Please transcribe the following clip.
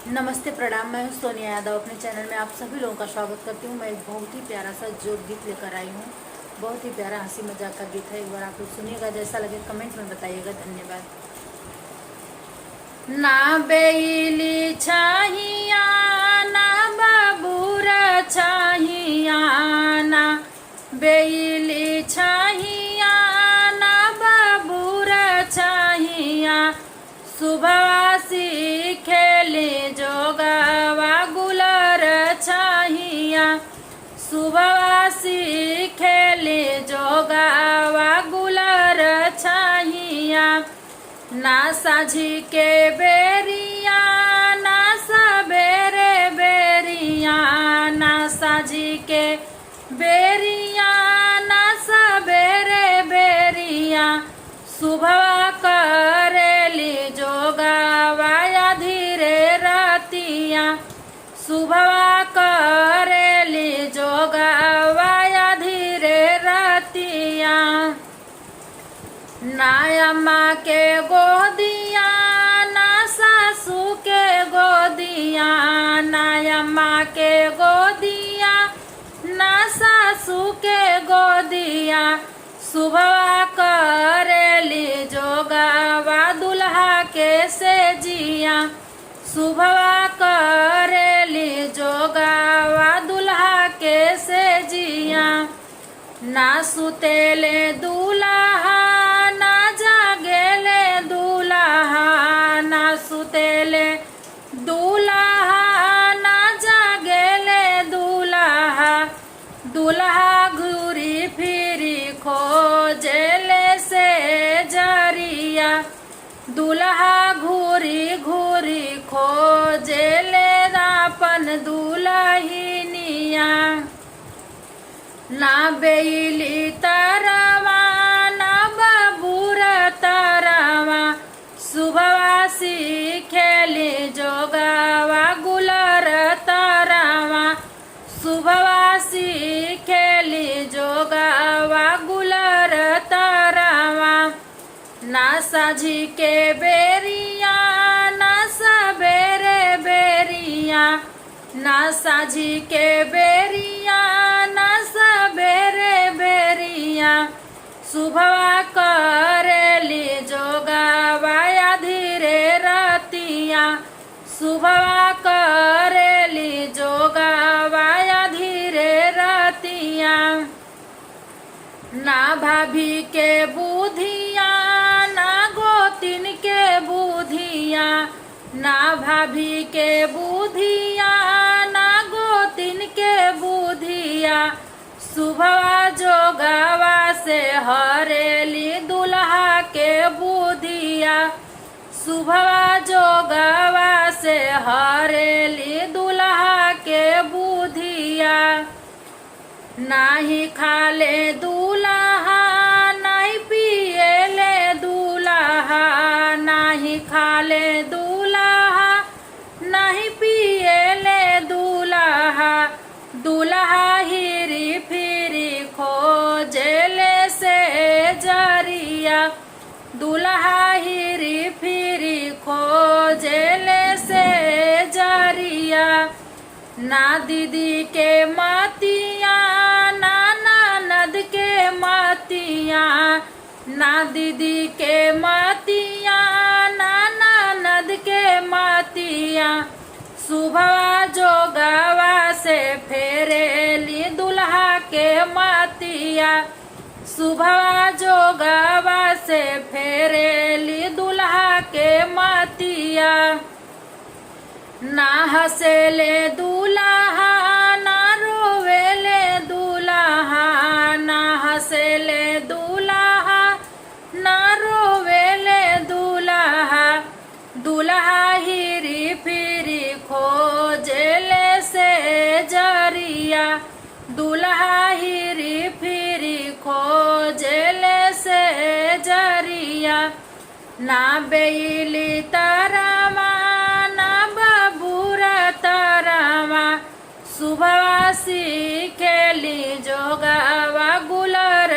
नमस्ते प्रणाम। मैं हूं सोनिया यादव। अपने चैनल में आप सभी लोगों का स्वागत करती हूं। मैं एक बहुत ही प्यारा सा जोक गीत लेकर आई हूं। बहुत ही प्यारा हंसी मजाक का गीत है। एक बार आप लोग सुनिएगा, जैसा लगे कमेंट में बताइएगा। धन्यवाद। ना बेली छाहिया ना बाबूरा छाहिया, ना बेली छाहिया ना बाबूरा छाहिया, सुबह खेले जोगावा गुलर छाहिया, सुबह खेले जोगावा गुलर छाहिया, ना साझी के बेरिया ना सबेरे बेरिया, ना साझी के बेरिया ना सबेरे बेरिया, सुबह करेली जोगावा धीरे रातिया, सुबह करेली जोगावा धीरे रातिया, ना अम्मा के गोदिया ना सासू के गोदिया, ना अम्मा के गोदिया ना सासू के गोदिया, सुबह करेली जोगावा दुल्हा के से जिया, सुबह करेली जोगावा दुल्हा के से जिया, ना सुतेले दूल्हा ना जागेले दूल्हा, ना सुतेले दूल्हा ना जागेले दूल्हा, दूल्हा घूरी फिरी खोजेले से जरिया, दूल्हा घूरी घूरी खोजेले अपन दुल्हनिया, ना बेली तरवा ना बबूरा तरवा, सुबह खेली जोगावा गुलर तरवा, सुबह खेली जोगावा गुलर तरवा, ना साझी के बेरिया ना सबेरे बेरिया, ना साझी के बेरिया ना सबेरे बेरिया, सुबह करेली जोगावा धीरे रातिया, सुबह करेली जोगावा धीरे रातिया, ना भाभी के बुधिया ना गोतिन के बुधिया, ना भाभी के बुधिया ना गोतिन के बुधिया, सुबह जोगावा से हरेली दुल्हा के बुधिया, सुबह जोगावा से हरेली दुल्हा के बुधिया, नाही खाले दूल्हा नहीं पिएले दूल्हा, नाही खाले दूल्हा नहीं पिएले दूल्हा, दूल्हा हिरी फिरी खोजेले से जरिया, दूल्हा हिरी फिरी खोजेले से जरिया, ना दीदी के मातिया ना ननद के मातिया, ना दीदी के मातिया ना ननद के मातिया, सुबह जोगावा से फेरेली दुल्हा के मातिया, सुबह जोगावा से फेरेली दुल्हा के मातिया, ना हंसेले दूल्हा ना रोवेले दूल्हा, ना हंसेले दूल्हा ना रोवेले दूल्हा, दूल्हा हिरी फिरी खोजेले से जरिया, दूल्हा हिरी फिरी खोजेले से जरिया, ना बेली तरवा ना बबूरा तरवा, सुबह खेली जोगावा गुलर